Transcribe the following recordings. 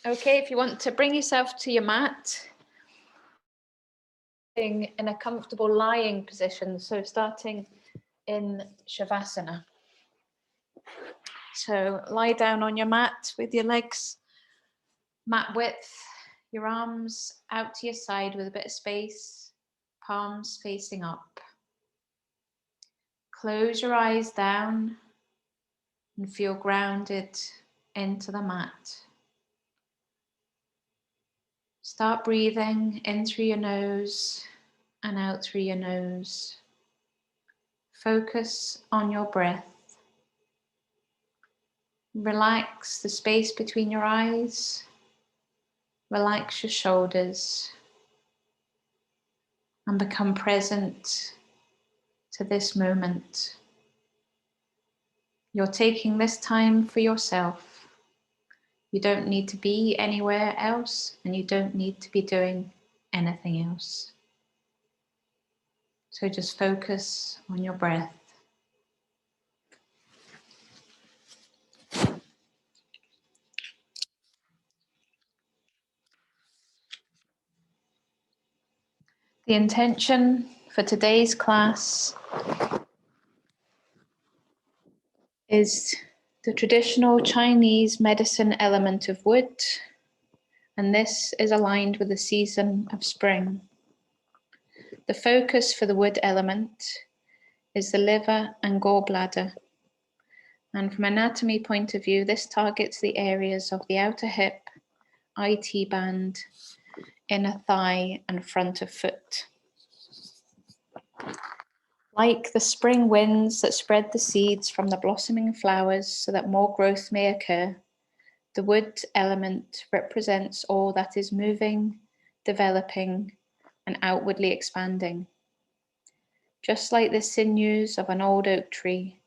Okay, if you want to bring yourself to your mat, in a comfortable lying position, so starting in Shavasana. So lie down on your mat with your legs mat width, your arms out to your side with a bit of space, palms facing up. Close your eyes down and feel grounded into the mat. Start breathing in through your nose and out through your nose. Focus on your breath. Relax the space between your eyes. Relax your shoulders and become present to this moment. You're taking this time for yourself. You don't need to be anywhere else, and you don't need to be doing anything else. So just focus on your breath. The intention for today's class is the traditional Chinese medicine element of wood, and this is aligned with the season of spring. The focus for the wood element is the liver and gallbladder. And from an anatomy point of view, this targets the areas of the outer hip, IT band, inner thigh, and front of foot. Like the spring winds that spread the seeds from the blossoming flowers so that more growth may occur, the wood element represents all that is moving, developing, and outwardly expanding. Just like the sinews of an old oak tree,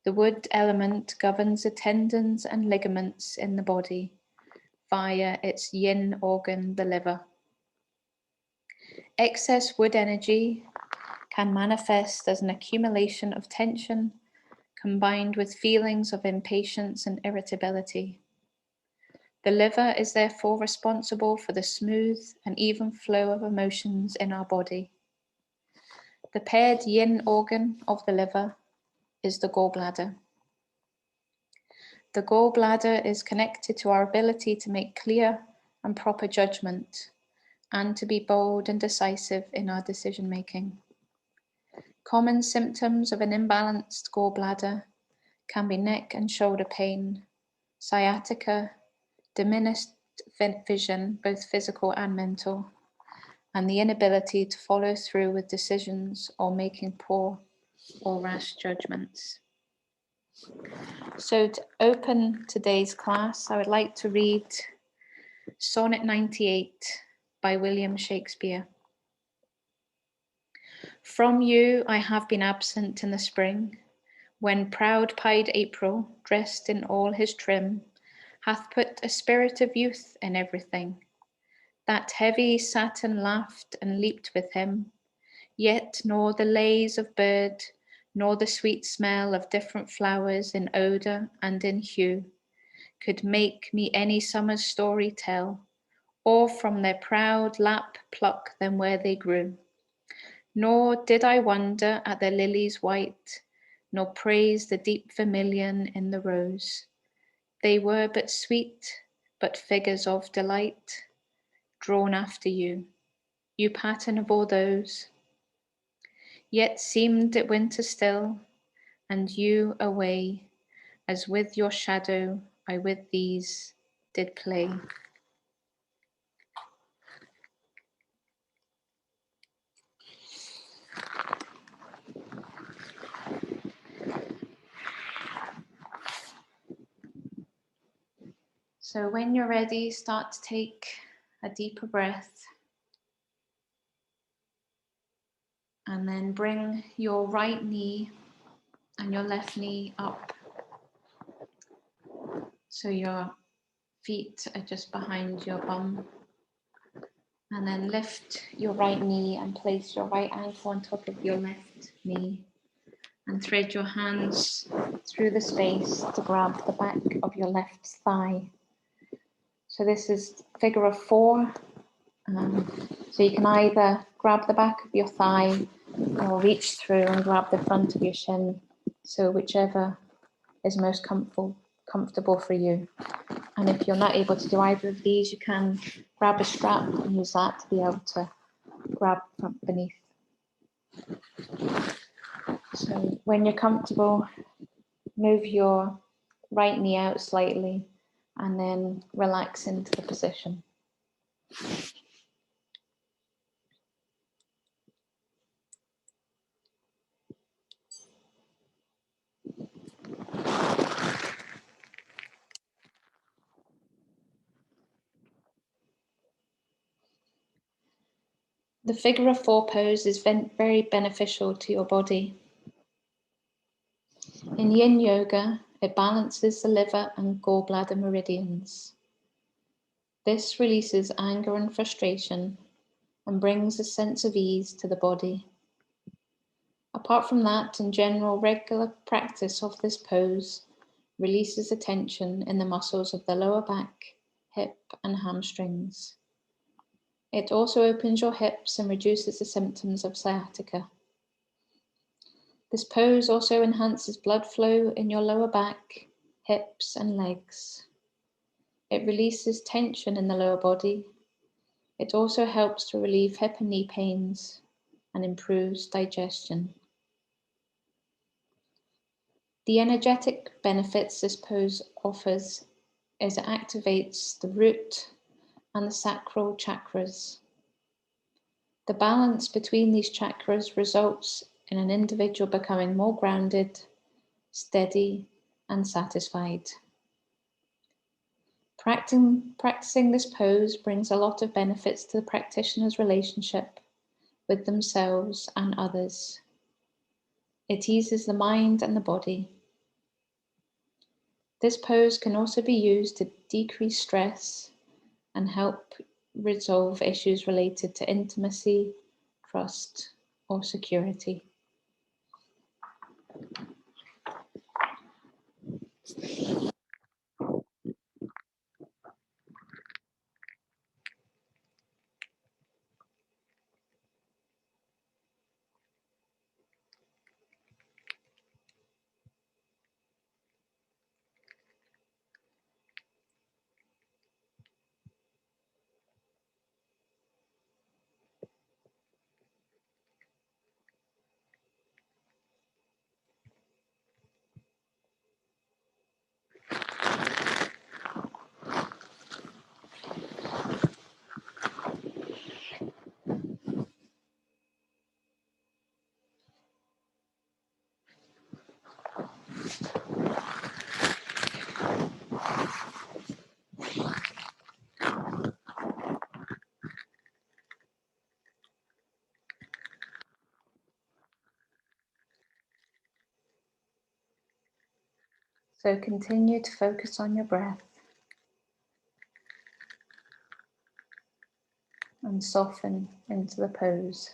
the wood element governs the tendons and ligaments in the body via its yin organ, the liver. Excess wood energy can manifest as an accumulation of tension combined with feelings of impatience and irritability. The liver is therefore responsible for the smooth and even flow of emotions in our body. The paired yin organ of the liver is the gallbladder. The gallbladder is connected to our ability to make clear and proper judgment and to be bold and decisive in our decision making. Common symptoms of an imbalanced gallbladder can be neck and shoulder pain, sciatica, diminished vision, both physical and mental, and the inability to follow through with decisions or making poor or rash judgments. So to open today's class, I would like to read Sonnet 98 by William Shakespeare. From you I have been absent in the spring, when proud-pied April, dressed in all his trim, hath put a spirit of youth in everything. That heavy satin laughed and leaped with him, yet nor the lays of bird, nor the sweet smell of different flowers in odour and in hue, could make me any summer's story tell, or from their proud lap pluck them where they grew. Nor did I wonder at the lilies white, nor praise the deep vermilion in the rose. They were but sweet, but figures of delight, drawn after you, you pattern of all those. Yet seemed it winter still, and you away, as with your shadow I with these did play. So when you're ready, start to take a deeper breath. And then bring your right knee and your left knee up. So your feet are just behind your bum. And then lift your right knee and place your right ankle on top of your left knee. And thread your hands through the space to grab the back of your left thigh. So this is figure of 4. So you can either grab the back of your thigh or reach through and grab the front of your shin. So whichever is most comfortable for you. And if you're not able to do either of these, you can grab a strap and use that to be able to grab from beneath. So when you're comfortable, move your right knee out slightly and then relax into the position. The figure of 4 pose is very beneficial to your body. In Yin Yoga, it balances the liver and gallbladder meridians. This releases anger and frustration and brings a sense of ease to the body. Apart from that, in general, regular practice of this pose releases the tension in the muscles of the lower back, hip, and hamstrings. It also opens your hips and reduces the symptoms of sciatica. This pose also enhances blood flow in your lower back, hips, and legs. It releases tension in the lower body. It also helps to relieve hip and knee pains and improves digestion. The energetic benefits this pose offers is it activates the root and the sacral chakras. The balance between these chakras results in an individual becoming more grounded, steady, and satisfied. Practicing this pose brings a lot of benefits to the practitioner's relationship with themselves and others. It eases the mind and the body. This pose can also be used to decrease stress and help resolve issues related to intimacy, trust, or security. So continue to focus on your breath and soften into the pose.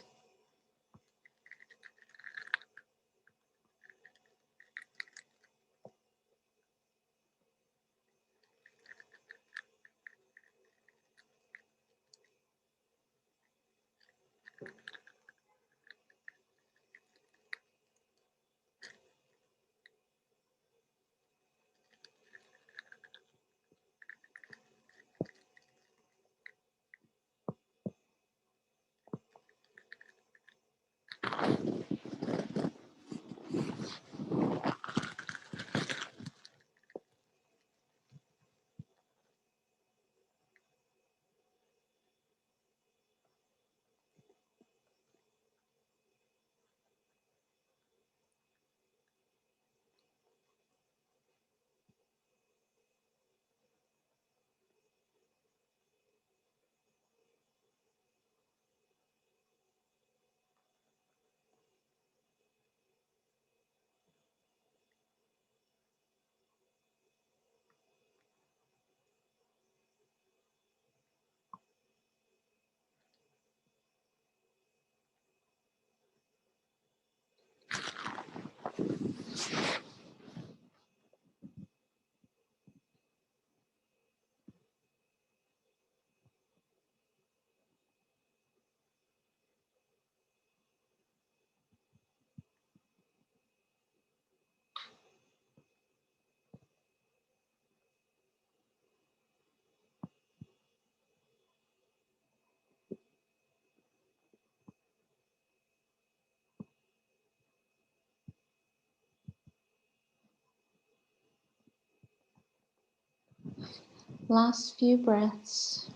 Last few breaths.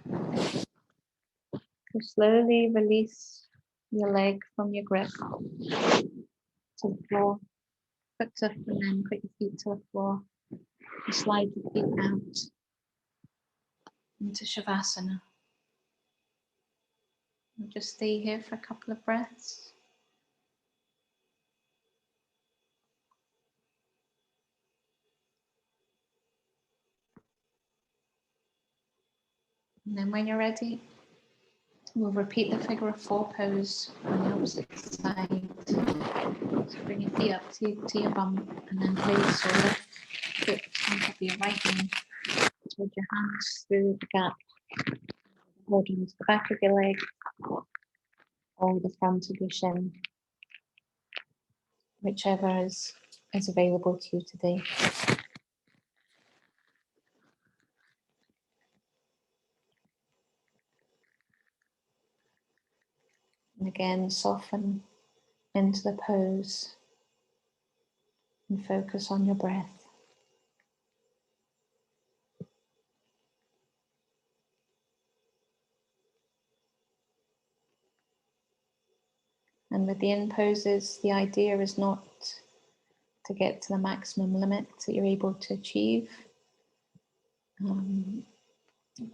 You slowly release your leg from your grip to the floor. Foot up and then put your feet to the floor. You slide your feet out into Shavasana. We'll just stay here for a couple of breaths. And then when you're ready, we'll repeat the figure of four pose on the opposite side. So bring your feet up to your bum and then place your left foot on top of your right knee. Hold your hands through the gap, holding to the back of your leg or the front of your shin, whichever is available to you today. And again, soften into the pose and focus on your breath. And with the in poses, the idea is not to get to the maximum limit that you're able to achieve,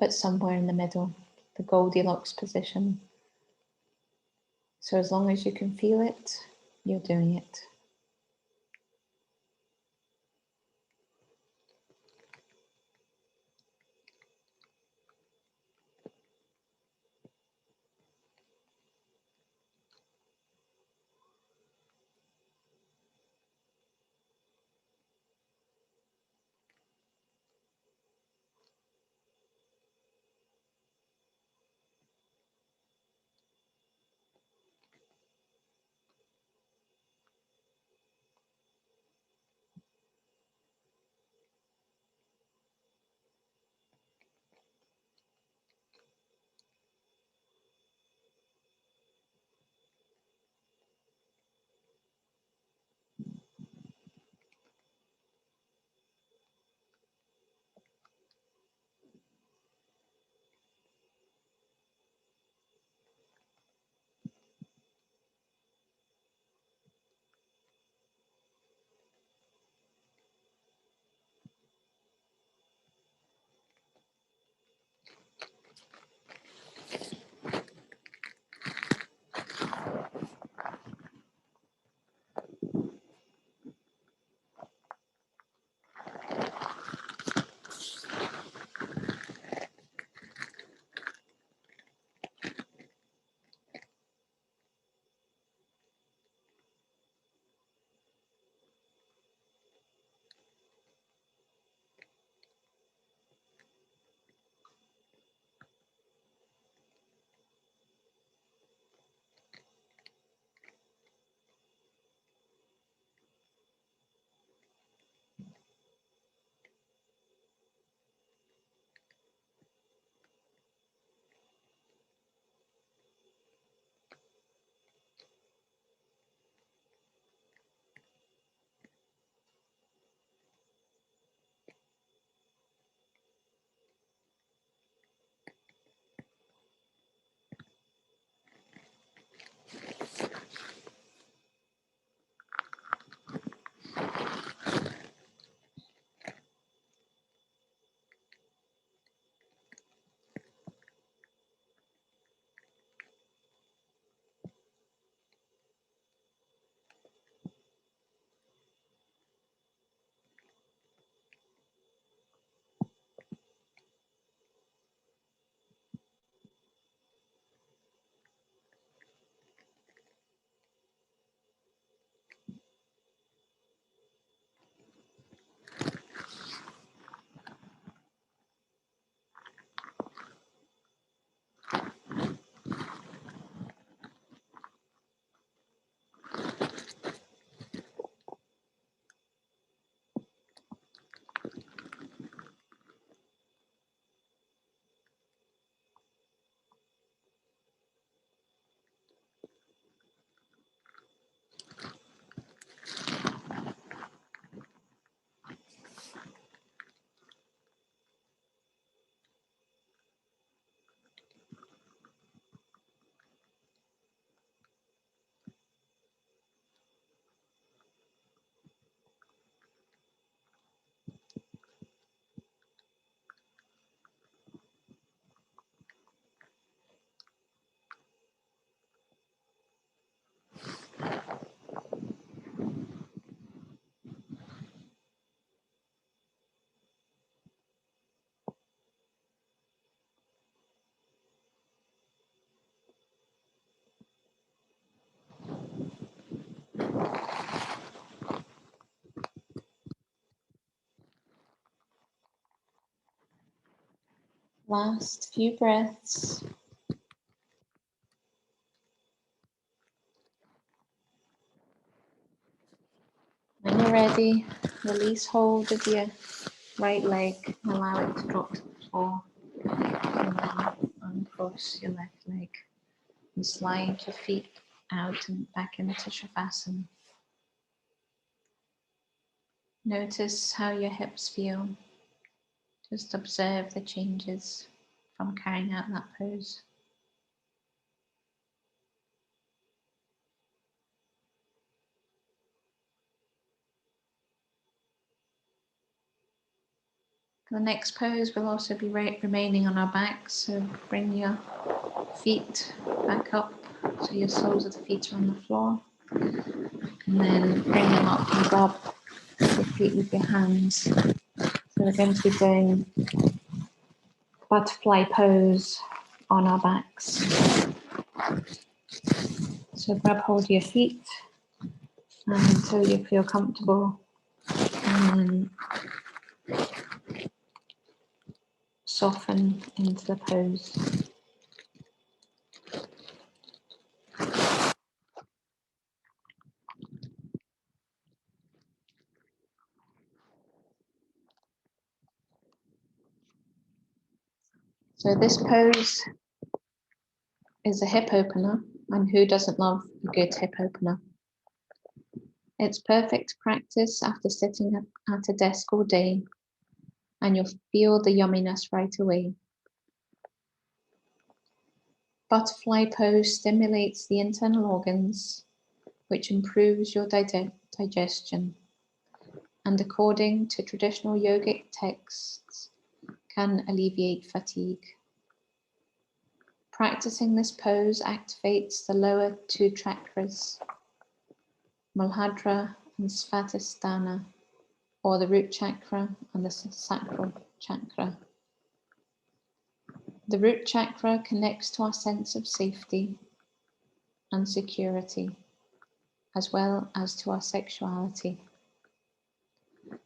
but somewhere in the middle, the Goldilocks position. So as long as you can feel it, you're doing it. Last few breaths. When you're ready, release hold of your right leg and allow it to drop to the floor. And then uncross your left leg and slide your feet out and back into Shavasana. Notice how your hips feel. Just observe the changes from carrying out that pose. The next pose will also be remaining on our backs, so bring your feet back up so your soles of the feet are on the floor, and then bring them up and grab your feet with your hands. So we're going to be doing butterfly pose on our backs. So grab hold of your feet until you feel comfortable, and then soften into the pose. So this pose is a hip opener, and who doesn't love a good hip opener? It's perfect practice after sitting at a desk all day, and you'll feel the yumminess right away. Butterfly pose stimulates the internal organs, which improves your digestion, and according to traditional yogic texts, can alleviate fatigue. Practicing this pose activates the lower two chakras, Muladhara and Svadhisthana, or the root chakra and the sacral chakra. The root chakra connects to our sense of safety and security, as well as to our sexuality.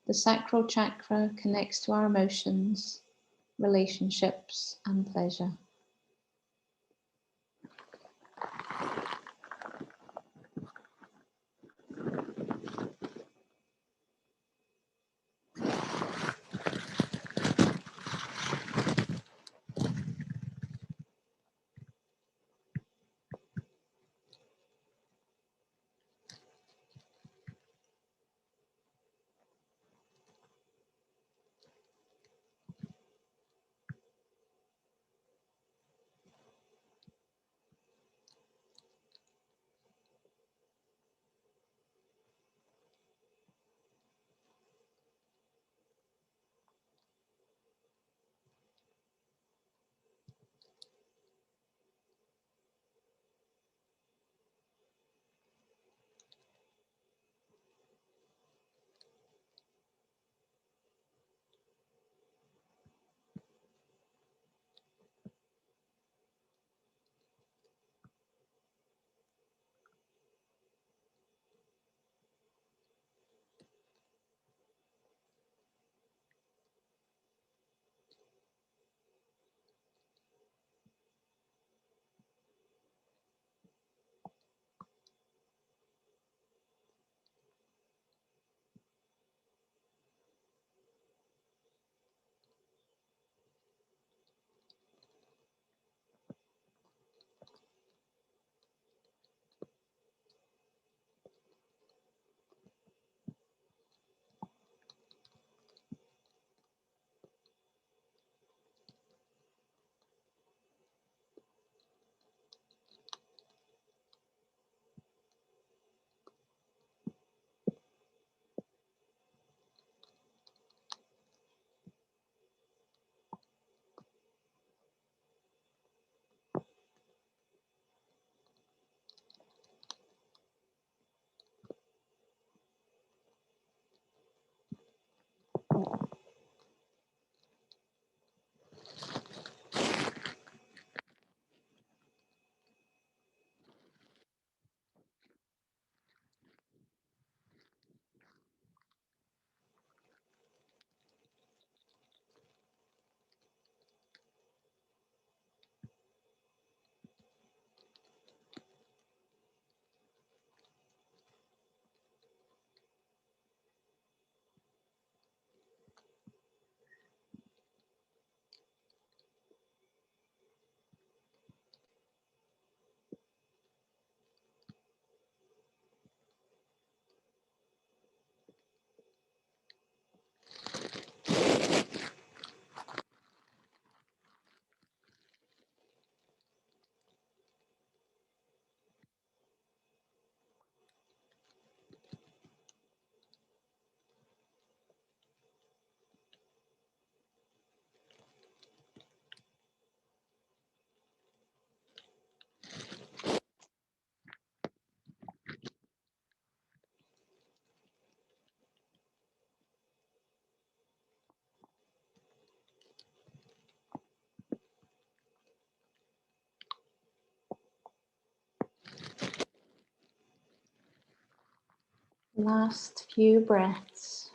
The sacral chakra connects to our emotions, relationships, and pleasure. Last few breaths.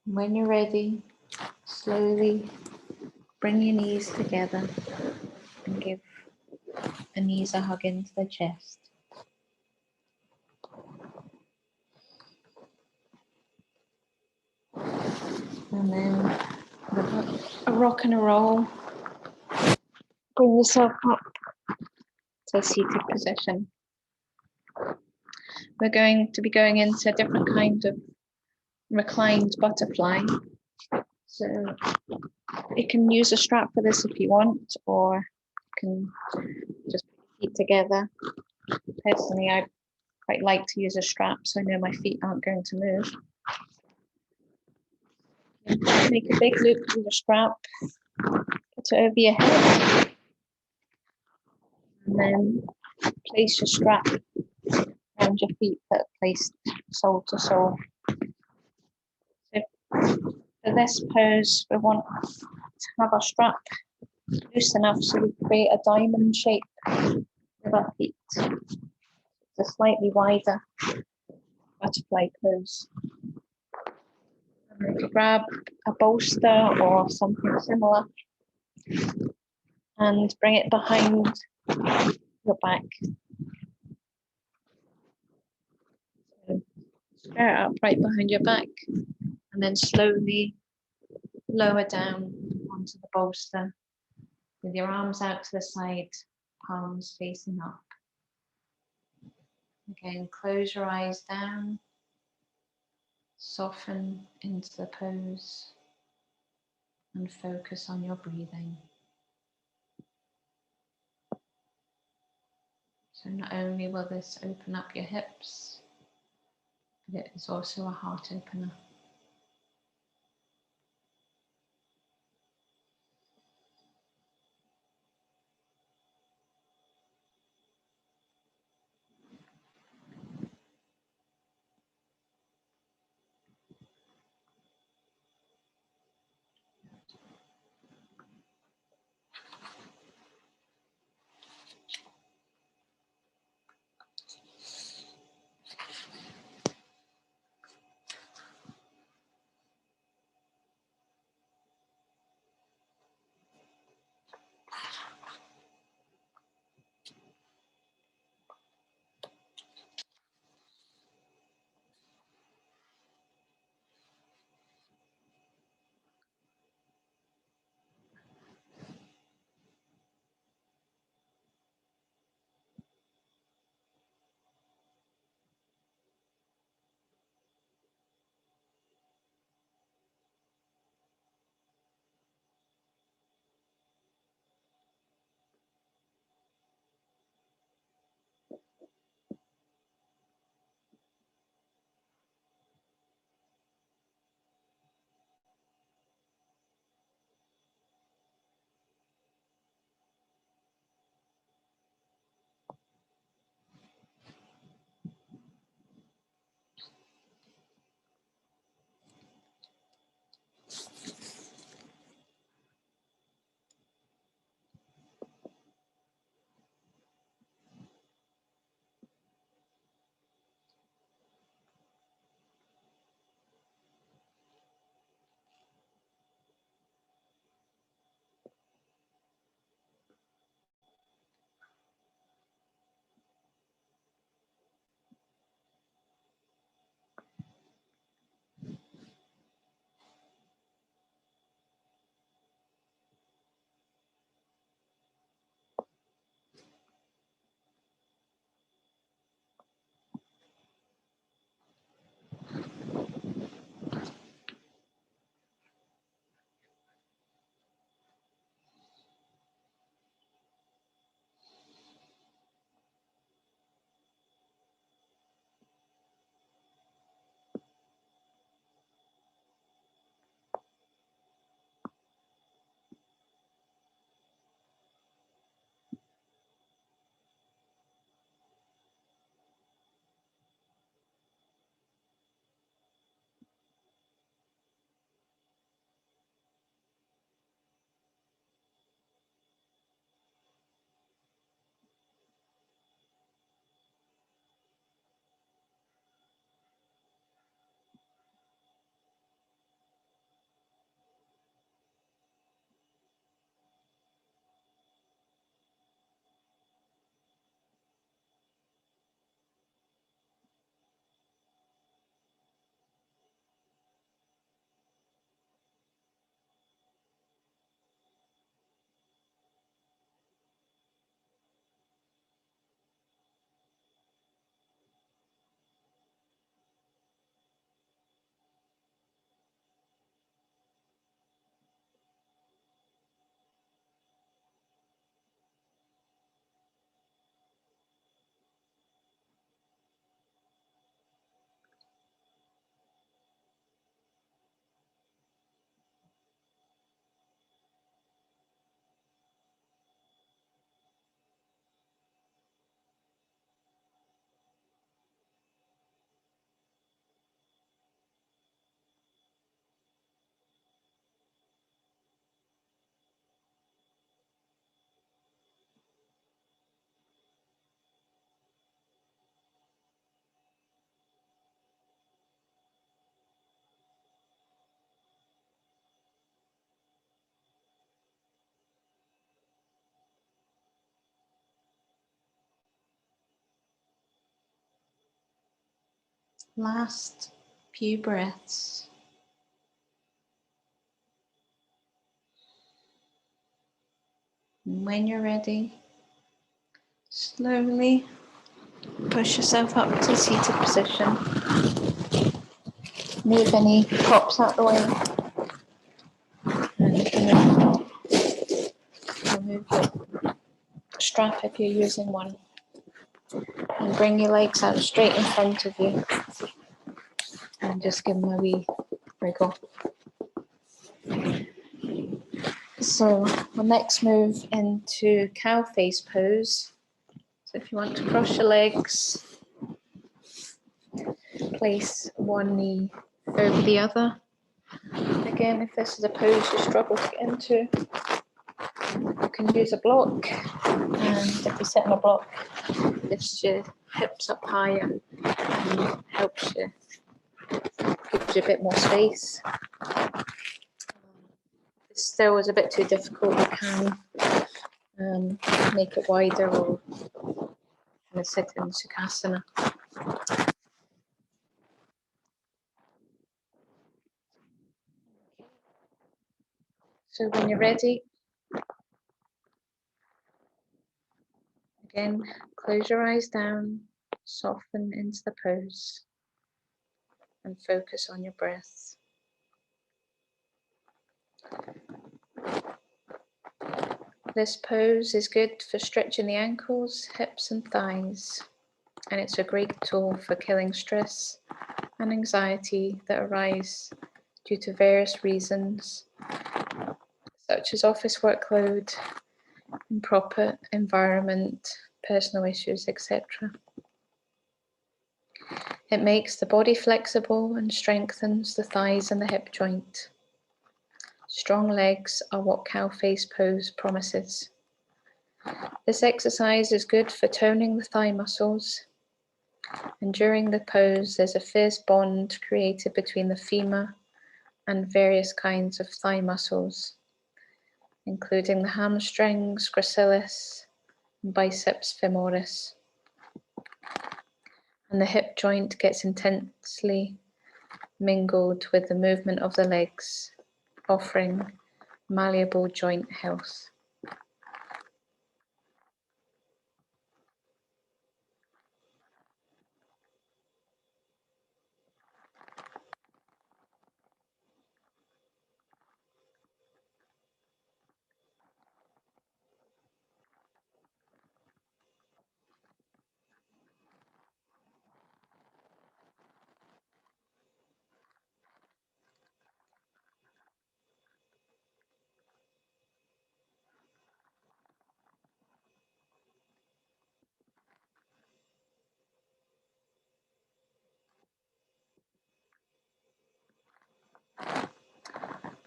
When you're ready, slowly bring your knees together and give the knees a hug into the chest. And then with a rock and a roll, bring yourself up to a seated position. We're going to be going into a different kind of reclined butterfly. So you can use a strap for this if you want, or you can just put your feet together. Personally, I quite like to use a strap so I know my feet aren't going to move. Make a big loop with the strap, put it over your head, and then place your strap around your feet that are placed sole to sole. So for this pose, we want to have our strap loose enough so we create a diamond shape with our feet. It's a slightly wider butterfly pose. And if you grab a bolster or something similar and bring it behind your back. So square it up right behind your back and then slowly lower down onto the bolster with your arms out to the side, palms facing up. Again, close your eyes down, soften into the pose and focus on your breathing. So not only will this open up your hips, but it is also a heart opener. Last few breaths. And when you're ready, slowly push yourself up to seated position. Move any props out the way. And remove your strap if you're using one. And bring your legs out straight in front of you. And just give them a wee wriggle. So we'll next move into cow face pose. So if you want to cross your legs, place one knee over the other. Again, if this is a pose you struggle to get into, you can use a block. And if you sit on a block, lifts your hips up higher and helps you, gives you a bit more space. If this still is a bit too difficult, you can make it wider or kind of sit in Sukhasana. So when you're ready, again, close your eyes down, soften into the pose, and focus on your breath. This pose is good for stretching the ankles, hips and thighs, and it's a great tool for killing stress and anxiety that arise due to various reasons, such as office workload, improper environment, personal issues, etc. It makes the body flexible and strengthens the thighs and the hip joint. Strong legs are what cow face pose promises. This exercise is good for toning the thigh muscles, and during the pose there's a fierce bond created between the femur and various kinds of thigh muscles, including the hamstrings, gracilis, and biceps femoris. And the hip joint gets intensely mingled with the movement of the legs, offering malleable joint health.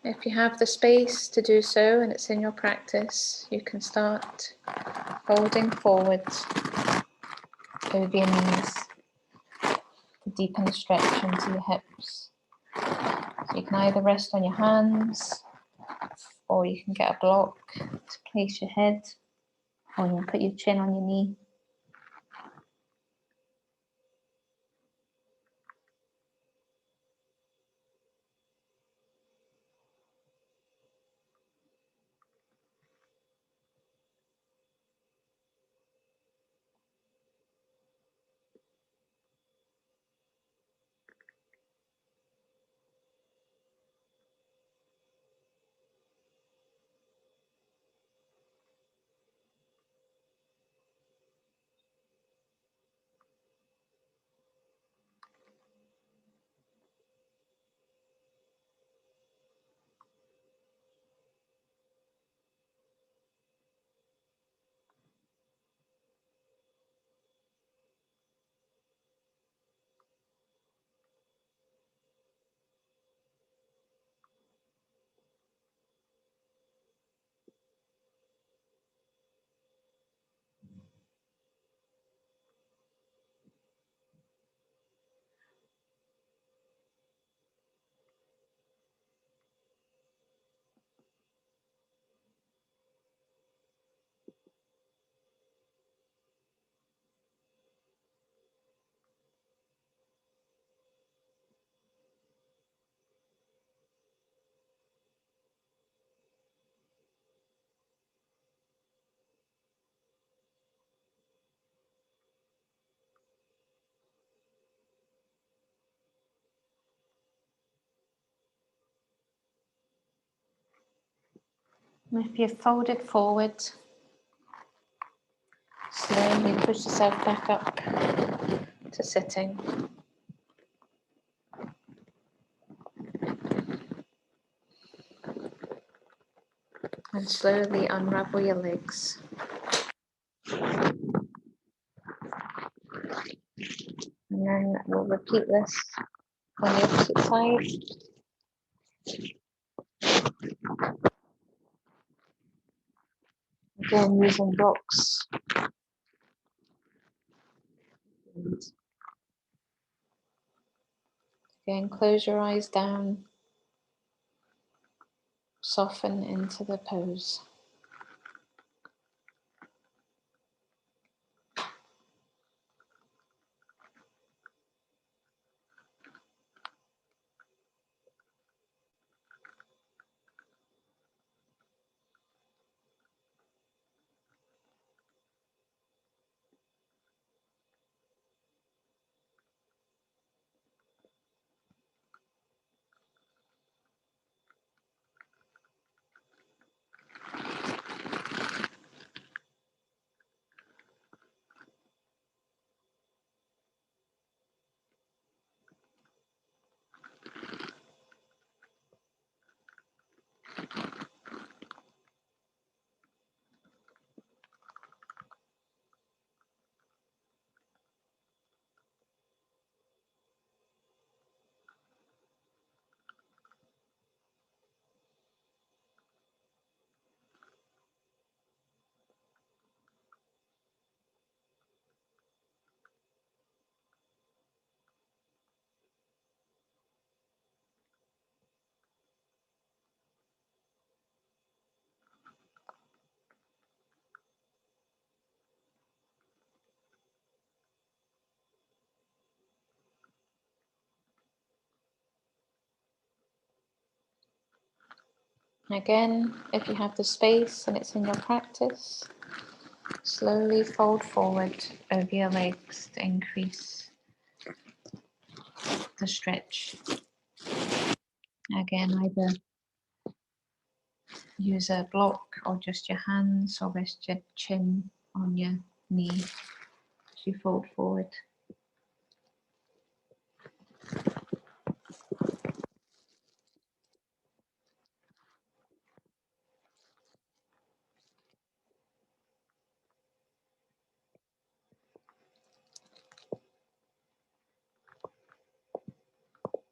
If you have the space to do so and it's in your practice, you can start folding forwards over your knees to deepen the stretch into your hips. So you can either rest on your hands, or you can get a block to place your head, or you can put your chin on your knee. If you're folded forward, slowly push yourself back up to sitting. And slowly unravel your legs. And then we'll repeat this on the opposite side. Again, using blocks. And again, close your eyes down. Soften into the pose. Again, if you have the space and it's in your practice, slowly fold forward over your legs to increase the stretch. Again, either use a block or just your hands, or rest your chin on your knee as you fold forward.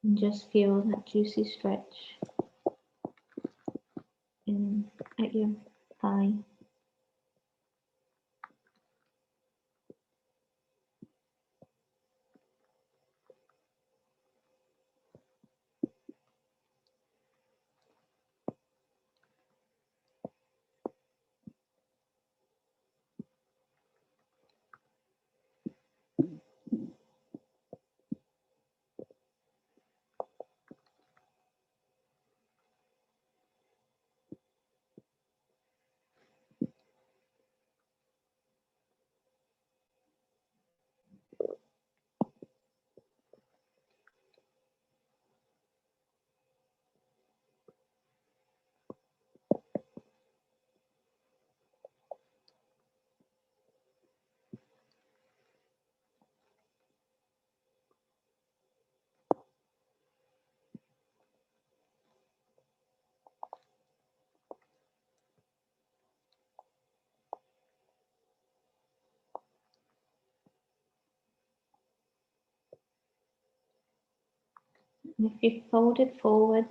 And just feel that juicy stretch in at your thigh. And if you fold it forward,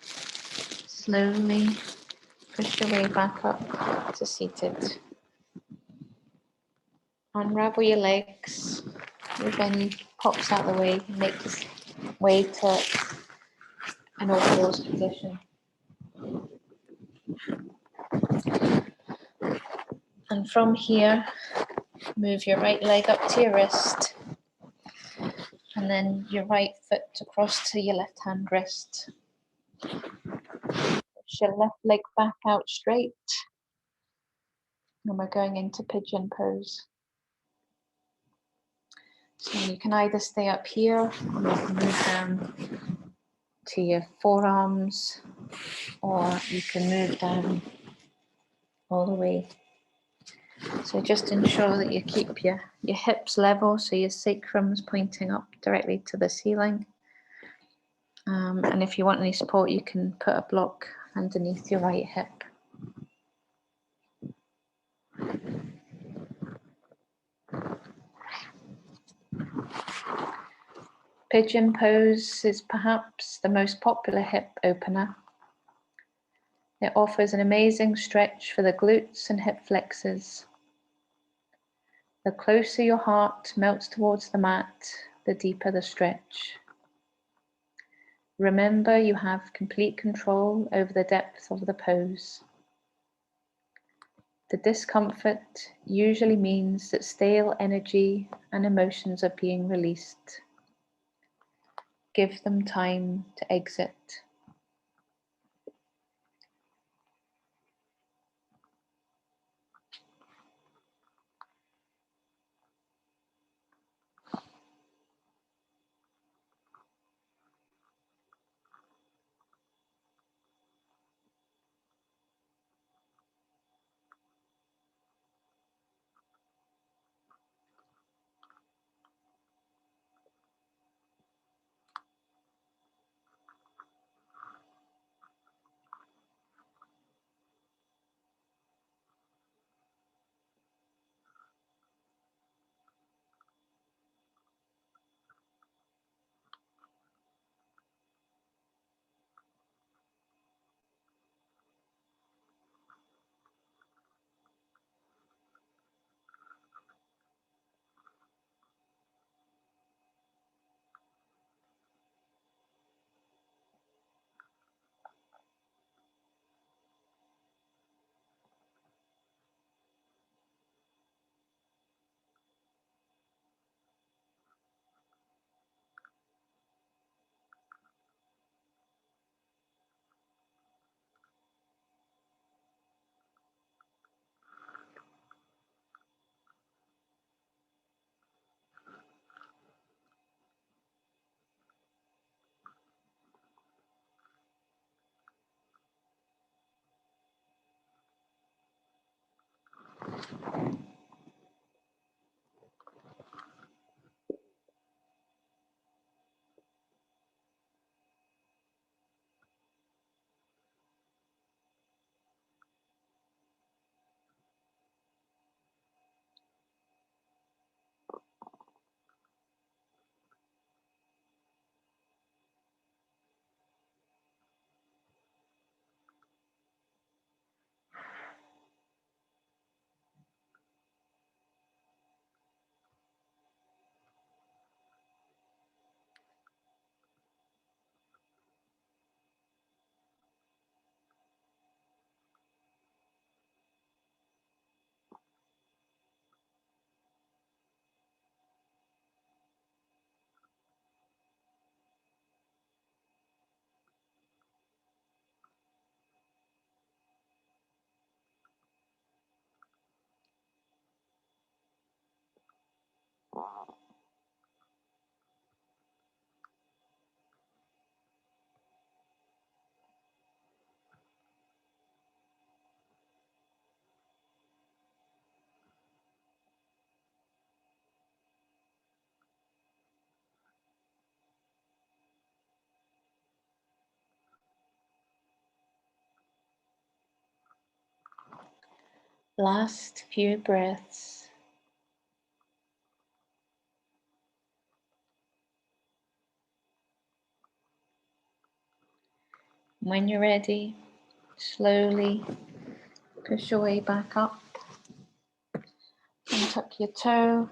slowly push your way back up to seated. Unravel your legs, move any pops out of the way, and make your way to an all-fours position. And from here, move your right leg up to your wrist, and then your right foot across to your left hand wrist. Push your left leg back out straight, and we're going into pigeon pose. So you can either stay up here, or you can move down to your forearms, or you can move down all the way. So just ensure that you keep your hips level, so your sacrum's pointing up directly to the ceiling. And if you want any support, you can put a block underneath your right hip. Pigeon pose is perhaps the most popular hip opener. It offers an amazing stretch for the glutes and hip flexors. The closer your heart melts towards the mat, the deeper the stretch. Remember, you have complete control over the depth of the pose. The discomfort usually means that stale energy and emotions are being released. Give them time to exit. Last few breaths. When you're ready, slowly push your way back up and tuck your toe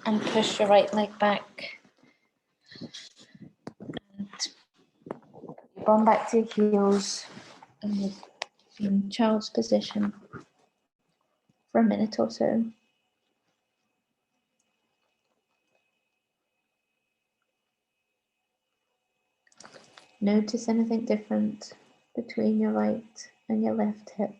and push your right leg back. And your bum back to your heels and in child's position for a minute or so. Notice anything different between your right and your left hip.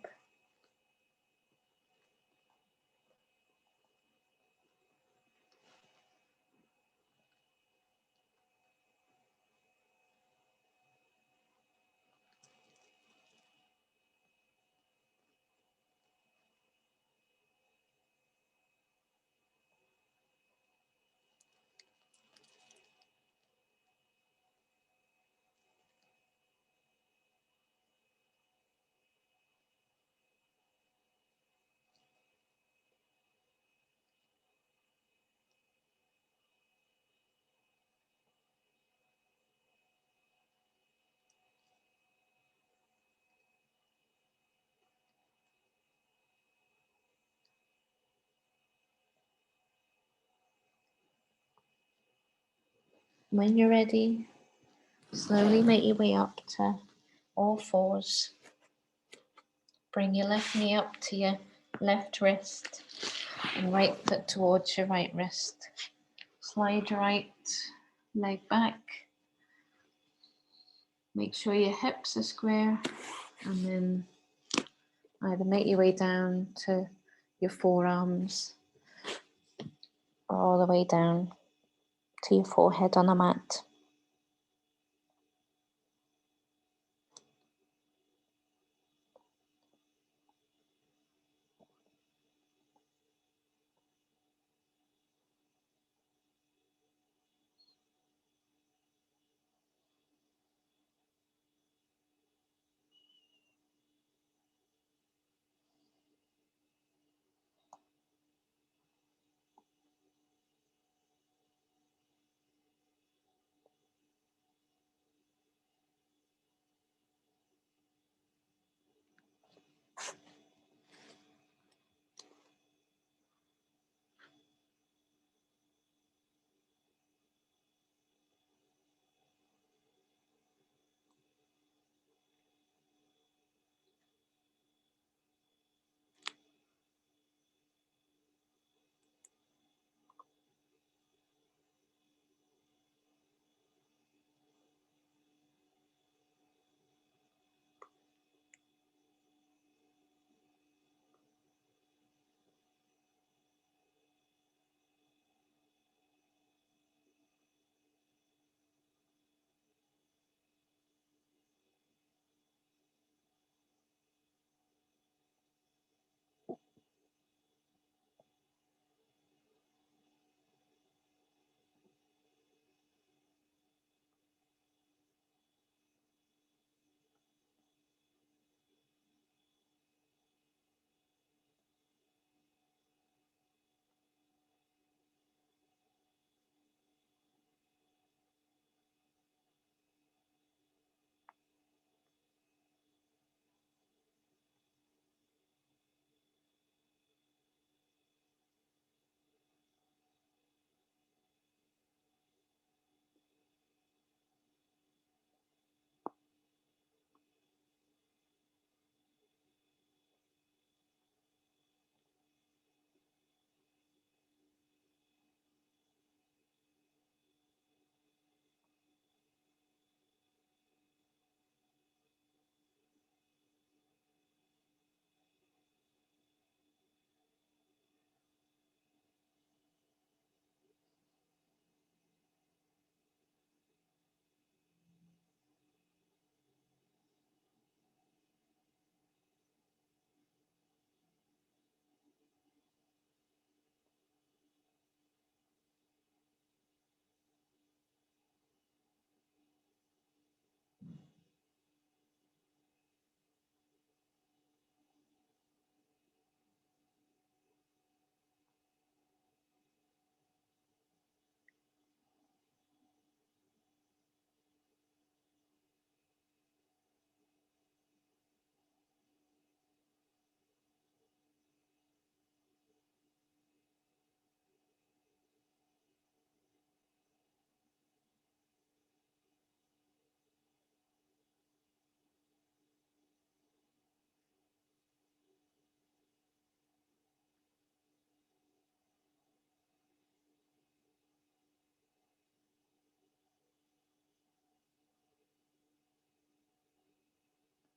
When you're ready, slowly make your way up to all fours. Bring your left knee up to your left wrist and right foot towards your right wrist. Slide your right leg back. Make sure your hips are square, and then either make your way down to your forearms or all the way down to your forehead on the mat.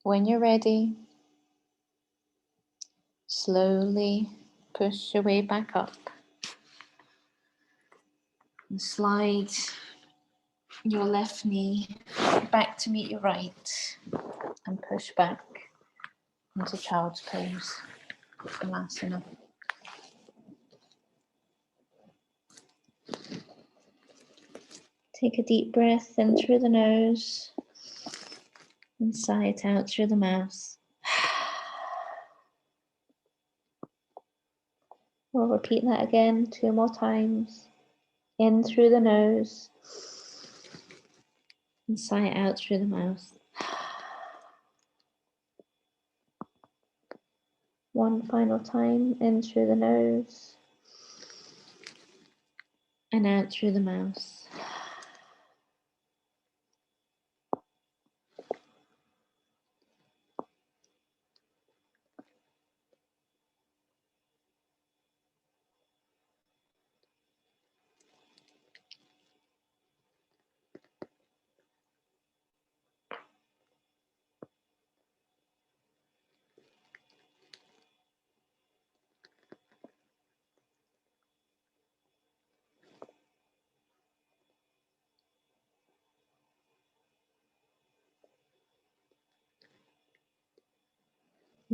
When you're ready, slowly push your way back up and slide your left knee back to meet your right and push back into child's pose, Balasana. Take a deep breath in through the nose and sigh it out through the mouth. We'll repeat that again 2 more times. In through the nose and sigh it out through the mouth. One final time, in through the nose and out through the mouth.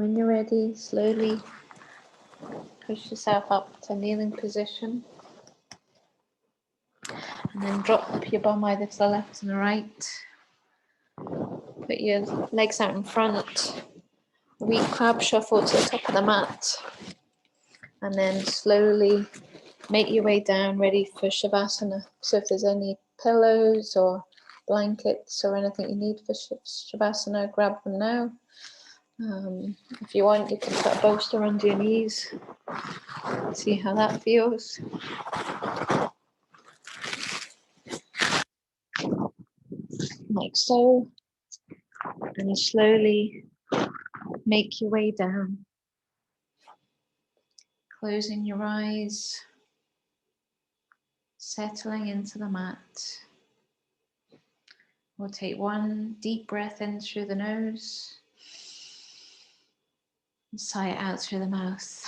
When you're ready, slowly push yourself up to kneeling position. And then drop your bum either to the left and the right. Put your legs out in front. Wee crab shuffle to the top of the mat. And then slowly make your way down, ready for Shavasana. So if there's any pillows or blankets or anything you need for Shavasana, grab them now. If you want, you can put a bolster under your knees. See how that feels. Like so. And slowly make your way down. Closing your eyes. Settling into the mat. We'll take one deep breath in through the nose. And sigh it out through the mouth.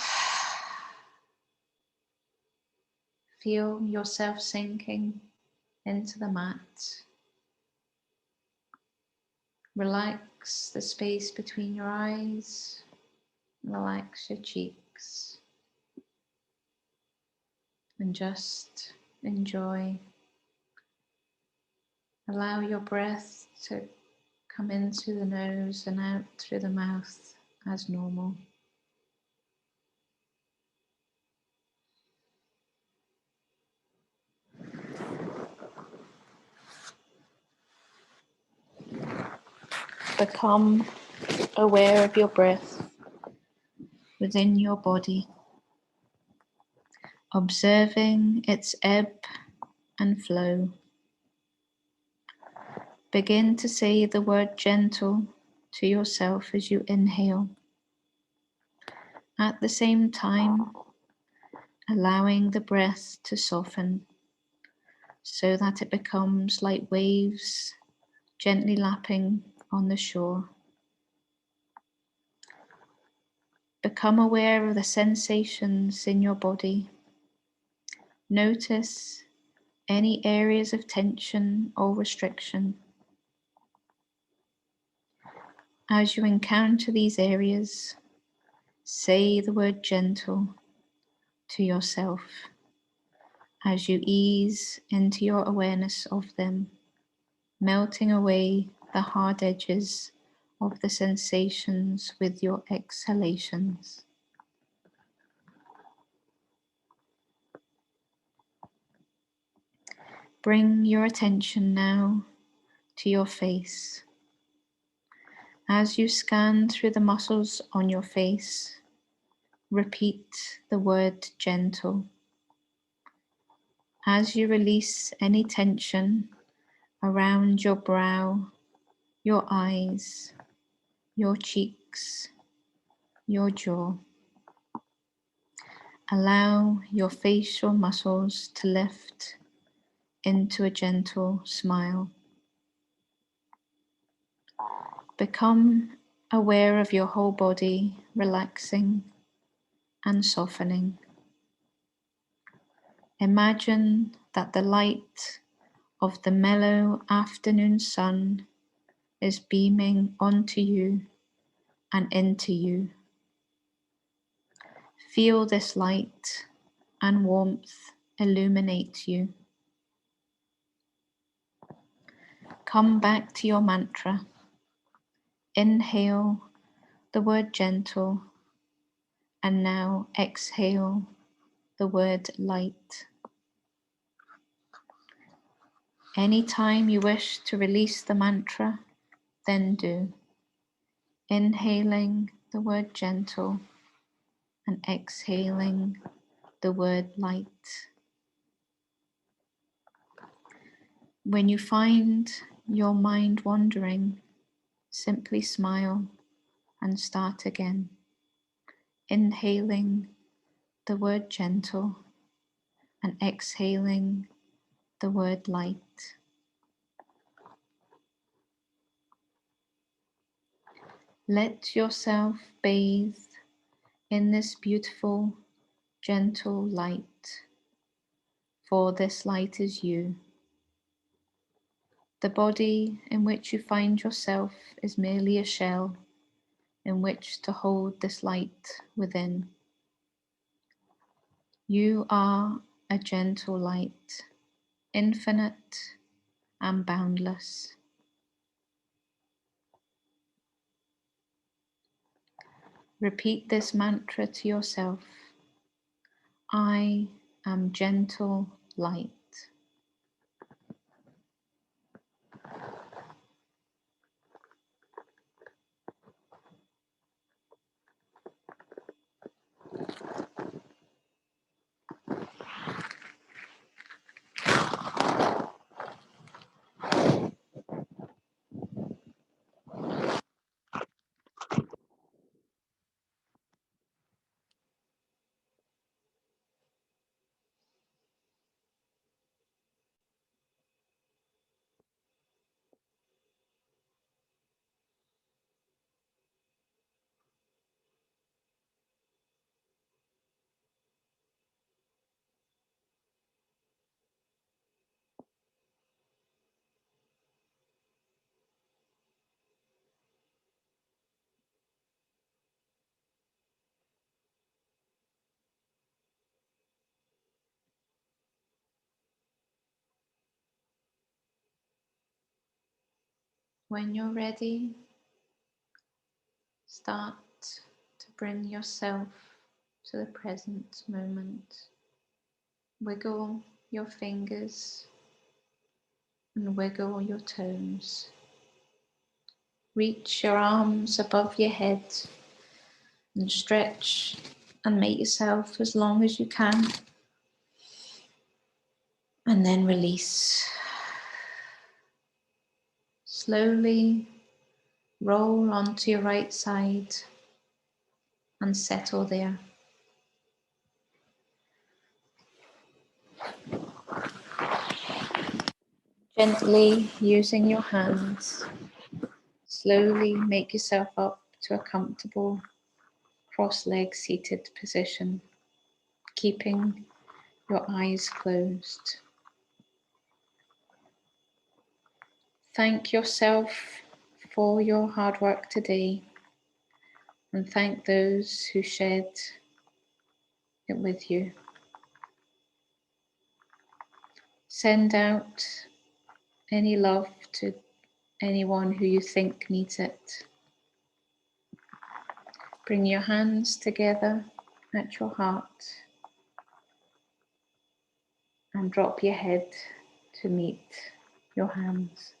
Feel yourself sinking into the mat. Relax the space between your eyes. Relax your cheeks. And just enjoy. Allow your breath to come in through the nose and out through the mouth as normal. Become aware of your breath within your body, observing its ebb and flow. Begin to say the word gentle to yourself as you inhale. At the same time, allowing the breath to soften so that it becomes like waves gently lapping on the shore. Become aware of the sensations in your body. Notice any areas of tension or restriction. As you encounter these areas, say the word gentle to yourself as you ease into your awareness of them, melting away the hard edges of the sensations with your exhalations. Bring your attention now to your face. As you scan through the muscles on your face, repeat the word gentle. As you release any tension around your brow, your eyes, your cheeks, your jaw, allow your facial muscles to lift into a gentle smile. Become aware of your whole body relaxing and softening. Imagine that the light of the mellow afternoon sun is beaming onto you and into you. Feel this light and warmth illuminate you. Come back to your mantra. Inhale the word gentle, and now exhale the word light. Anytime you wish to release the mantra, then do. Inhaling the word gentle and exhaling the word light. When you find your mind wandering, simply smile and start again. Inhaling the word gentle and exhaling the word light. Let yourself bathe in this beautiful, gentle light, for this light is you. The body in which you find yourself is merely a shell, in which to hold this light within. You are a gentle light, infinite and boundless. Repeat this mantra to yourself. I am gentle light. When you're ready, start to bring yourself to the present moment. Wiggle your fingers and wiggle your toes. Reach your arms above your head and stretch and make yourself as long as you can. And then release. Slowly roll onto your right side and settle there. Gently using your hands, slowly make yourself up to a comfortable cross-legged seated position, keeping your eyes closed. Thank yourself for your hard work today and thank those who shared it with you. Send out any love to anyone who you think needs it. Bring your hands together at your heart and drop your head to meet your hands.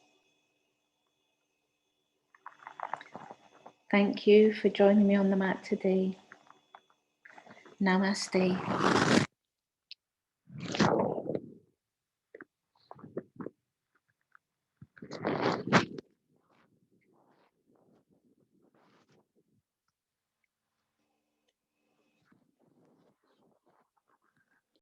Thank you for joining me on the mat today. Namaste.